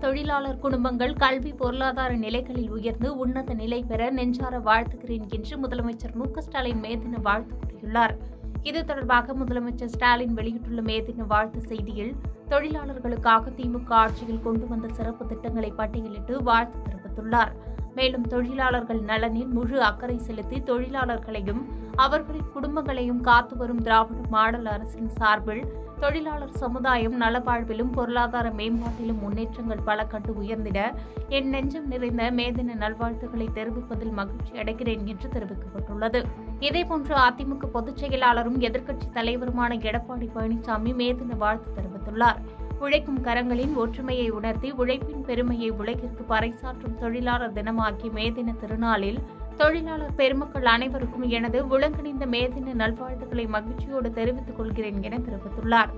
தொழிலாளர் குடும்பங்கள் கல்வி பொருளாதார நிலைகளில் உயர்ந்து உன்னத நிலை பெற நெஞ்சார வாழ்த்துகிறேன் என்று முதலமைச்சர் மு.க.ஸ்டாலின் மேதின வாழ்த்து கூறியுள்ளார். இது தொடர்பாக முதலமைச்சர் ஸ்டாலின் வெளியிட்டுள்ள மேதின வாழ்த்து செய்தியில், தொழிலாளர்களுக்காக திமுக ஆட்சியில் கொண்டு வந்த சிறப்பு திட்டங்களை பட்டியலிட்டு வாழ்த்து தெரிவித்துள்ளார். மேலும் தொழிலாளர்கள் நலனில் முழு அக்கறை செலுத்தி தொழிலாளர்களையும் அவர்களின் குடும்பங்களையும் காத்து வரும் திராவிட மாடல் அரசின் சார்பில் தொழிலாளர் சமுதாயம் நலவாழ்விலும் பொருளாதார மேம்பாட்டிலும் முன்னேற்றங்கள் பல கண்டு உயர்ந்திட என் நெஞ்சம் நிறைந்த மேதின நல்வாழ்த்துக்களை தெரிவிப்பதில் மகிழ்ச்சி அடைகிறேன் என்று தெரிவிக்கப்பட்டுள்ளது. இதேபோன்று அதிமுக பொதுச் செயலாளரும் எதிர்க்கட்சித் தலைவருமான எடப்பாடி பழனிசாமி மேதின வாழ்த்து தெரிவித்துள்ளார். உழைக்கும் கரங்களின் ஒற்றுமையை உணர்த்தி உழைப்பின் பெருமையை உலகிற்கு பறைசாற்றும் தொழிலாளர் தினமாகிய மேதின திருநாளில் தொழிலாளர் பெருமக்கள் அனைவருக்கும் எனது உலகணிந்த மேதின நல்வாழ்த்துக்களை மகிழ்ச்சியோடு தெரிவித்துக் கொள்கிறேன் என தெரிவித்துள்ளார்.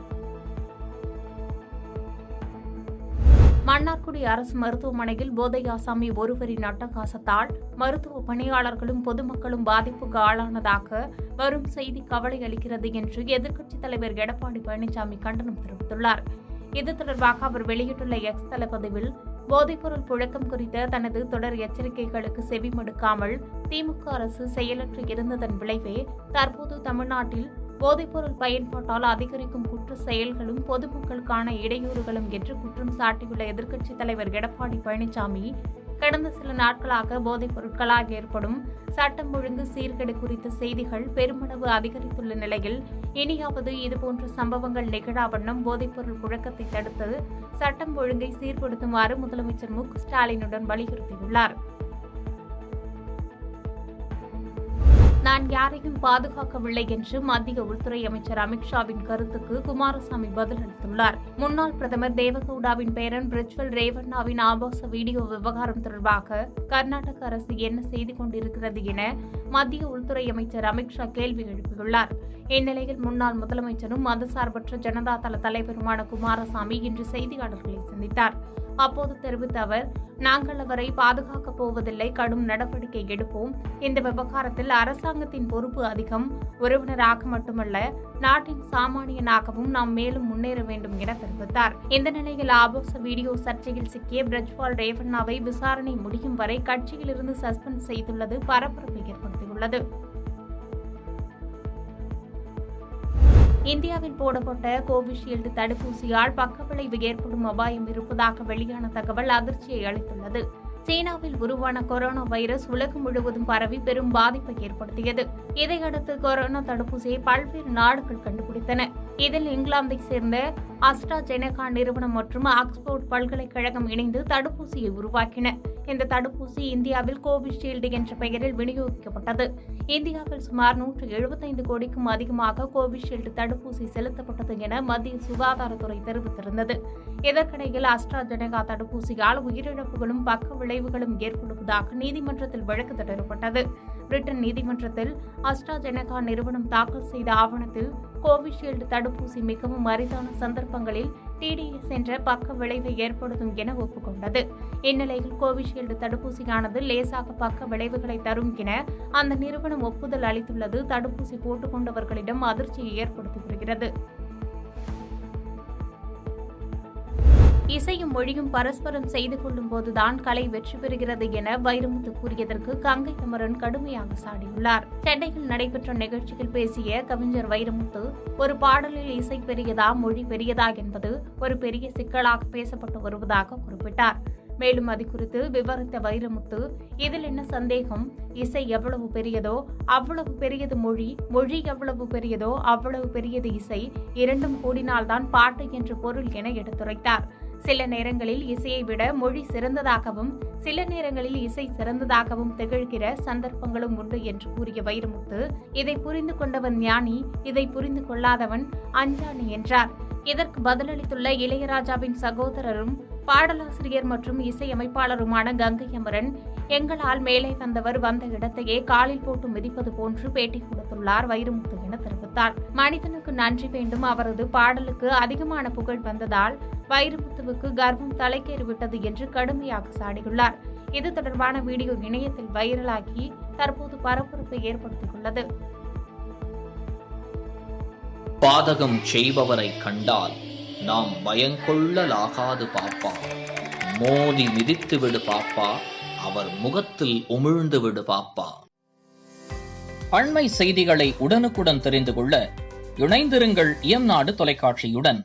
மன்னார்குடி அரசு மருத்துவமனையில் போதை ஆசாமி ஒருவரின் அட்டகாசத்தால் மருத்துவ பணியாளர்களும் பொதுமக்களும் பாதிப்புக்கு ஆளானதாக வரும் செய்தி கவலை அளிக்கிறது என்று எதிர்க்கட்சித் தலைவர் எடப்பாடி பழனிசாமி கண்டனம் தெரிவித்துள்ளார். இது தொடர்பாக அவர் வெளியிட்டுள்ள எக்ஸ் தளப்பதிவில், போதைப்பொருள் புழக்கம் குறித்த தனது தொடர் எச்சரிக்கைகளுக்கு செவிமடுக்காமல் திமுக அரசு செயலற்று இருந்ததன் விளைவே தற்போது தமிழ்நாட்டில் போதைப்பொருள் பயன்பாட்டால் அதிகரிக்கும் குற்ற செயல்களும் பொதுமக்களுக்கான இடையூறுகளும் என்று குற்றம் சாட்டியுள்ள எதிர்க்கட்சித் தலைவர் எடப்பாடி பழனிசாமி, கடந்த சில நாட்களாக போதைப் பொருட்களால் ஏற்படும் சட்டம் ஒழுங்கு சீர்கேடு குறித்த செய்திகள் பெருமளவு அதிகரித்துள்ள நிலையில் இனியாவது இதுபோன்ற சம்பவங்கள் நிகழா வண்ணம் போதைப்பொருள் புழக்கத்தை தடுத்து சட்டம் ஒழுங்கை சீர்படுத்துமாறு முதலமைச்சர் மு.க.ஸ்டாலினுடன் வலியுறுத்தியுள்ளார். நான் யாரையும் பாதுகாக்கவில்லை என்று மத்திய உள்துறை அமைச்சர் அமித்ஷாவின் கருத்துக்கு குமாரசாமி பதிலளித்துள்ளார். முன்னாள் பிரதமர் தேவகவுடாவின் பேரன் பிரிஜ்வல் ரேவண்ணாவின் ஆபாச வீடியோ விவகாரம் தொடர்பாக கர்நாடக அரசு என்ன செய்து கொண்டிருக்கிறது என மத்திய உள்துறை அமைச்சர் அமித்ஷா கேள்வி எழுப்பியுள்ளார். இந்நிலையில் முன்னாள் முதலமைச்சரும் மதசார்பற்ற ஜனதா தள தலைவருமான குமாரசாமி இன்று செய்தியாளர்களை சந்தித்தார். அப்போது தெரிவித்த அவர், நாங்கள் அவரை பாதுகாக்கப் போவதில்லை, கடும் நடவடிக்கை எடுப்போம். இந்த விவகாரத்தில் அரசாங்கத்தின் பொறுப்பு அதிகம். உறவினராக மட்டுமல்ல, நாட்டின் சாமானியனாகவும் நாம் மேலும் முன்னேற வேண்டும் என தெரிவித்தார். இந்த நிலையில் ஆபாச வீடியோ சர்ச்சையில் சிக்கிய பிரிஜ்வால் ரேவண்ணாவை விசாரணை முடியும் வரை கட்சியிலிருந்து சஸ்பெண்ட் செய்துள்ளது பரபரப்பை ஏற்படுத்தியுள்ளது. இந்தியாவில் போடப்பட்ட கோவிஷீல்டு தடுப்பூசியால் பக்கவிளைவு ஏற்படும் அபாயம் இருப்பதாக வெளியான தகவல் அதிர்ச்சியை அளித்துள்ளது. சீனாவில் உருவான கொரோனா வைரஸ் உலகம் முழுவதும் பரவி பெரும் பாதிப்பை ஏற்படுத்தியது. இதையடுத்து கொரோனா தடுப்பூசியை பல்வேறு நாடுகள் கண்டுபிடித்தன. இதில் இங்கிலாந்தை சேர்ந்த அஸ்ட்ராஜெனகா நிறுவனம் மற்றும் ஆக்ஸ்போர்ட் பல்கலைக்கழகம் இணைந்து தடுப்பூசியை உருவாக்கின. இந்த தடுப்பூசி இந்தியாவில் கோவிஷீல்டு என்ற பெயரில் விநியோகிக்கப்பட்டது. இந்தியாவில் சுமார் 175 கோடிக்கும் அதிகமாக கோவிஷீல்டு தடுப்பூசி செலுத்தப்பட்டது என மத்திய சுகாதாரத்துறை தெரிவித்திருந்தது. இதற்கிடையில் அஸ்ட்ராஜெனகா தடுப்பூசியால் உயிரிழப்புகளும் பக்க விளைவுகளும் ஏற்படுவதாக நீதிமன்றத்தில் வழக்கு தொடரப்பட்டது. பிரிட்டன் நீதிமன்றத்தில் அஸ்ட்ராஜெனகா நிறுவனம் தாக்கல் செய்த ஆவணத்தில் கோவிஷீல்டு தடுப்பூசி மிகவும் அரிதான சந்தர்ப்பங்களில் டிடிஎஸ் என்ற பக்க விளைவை ஏற்படுத்தும் என ஒப்புக்கொண்டது. இந்நிலையில் கோவிஷீல்டு தடுப்பூசியானது லேசாக பக்க விளைவுகளை தரும் என அந்த நிறுவனம் ஒப்புதல் அளித்துள்ளது தடுப்பூசி போட்டுக் கொண்டவர்களிடம் அதிர்ச்சியை ஏற்படுத்தி வருகிறது. இசையும் மொழியும் பரஸ்பரம் செய்து கொள்ளும் போதுதான் கலை வெற்றி பெறுகிறது என வைரமுத்து கூறியதற்கு கங்கை அமரன் கடுமையாக சாடியுள்ளார். சென்னையில் நடைபெற்ற நிகழ்ச்சியில் பேசிய கவிஞர் வைரமுத்து, ஒரு பாடலில் இசை பெரியதா மொழி பெரியதா என்பது ஒரு பெரிய சிக்கலாக பேசப்பட்டு வருவதாக குறிப்பிட்டார். மேலும் அது குறித்து விவரித்த வைரமுத்து, இதில் என்ன சந்தேகம், இசை எவ்வளவு பெரியதோ அவ்வளவு பெரியது மொழி, மொழி எவ்வளவு பெரியதோ அவ்வளவு பெரியது இசை, இரண்டும் கூடினால்தான் பாட்டு என்று பொருள் என எடுத்துரைத்தார். சில நேரங்களில் இசையை விட மொழி சிறந்ததாகவும் சில நேரங்களில் இசை சிறந்ததாகவும் திகழ்கிற சந்தர்ப்பங்களும் உண்டு என்று கூறிய வைரமுத்து, இதை புரிந்து கொண்டவன் ஞானி, இதை புரிந்து கொள்ளாதவன் அஞ்ஞானி என்றார். இதற்கு பதிலளித்துள்ள இளையராஜாவின் சகோதரரும் பாடலாசிரியர் மற்றும் இசையமைப்பாளருமான கங்கை அமரன், எங்களால் மேலே வந்தவர் வந்த இடத்தையே காலில் போட்டு மிதிப்பது போன்று பேட்டி கொடுத்துள்ளார் வைரமுத்து என தெரிவித்தார். மனிதனுக்கு நன்றி வேண்டும், அவரது பாடலுக்கு அதிகமான புகழ் வந்ததால் வைரமுத்துவுக்கு கர்வம் தலைக்கேறிவிட்டது என்று கடுமையாக சாடியுள்ளார். இது தொடர்பான வீடியோ இணையத்தில் வைரலாகி தற்போது பரபரப்பை ஏற்படுத்தியுள்ளது. பாதகம் செய்பவரை கண்டால் நாம் பயங்கொள்ளலாகாது பாப்பா, மோதி மிதித்து விடு பாப்பா, அவர் முகத்தில் உமிழ்ந்து விடு பாப்பா. அண்மை செய்திகளை உடனுக்குடன் தெரிந்து கொள்ள இணைந்திருங்கள் இயம்நாடு தொலைக்காட்சியுடன்.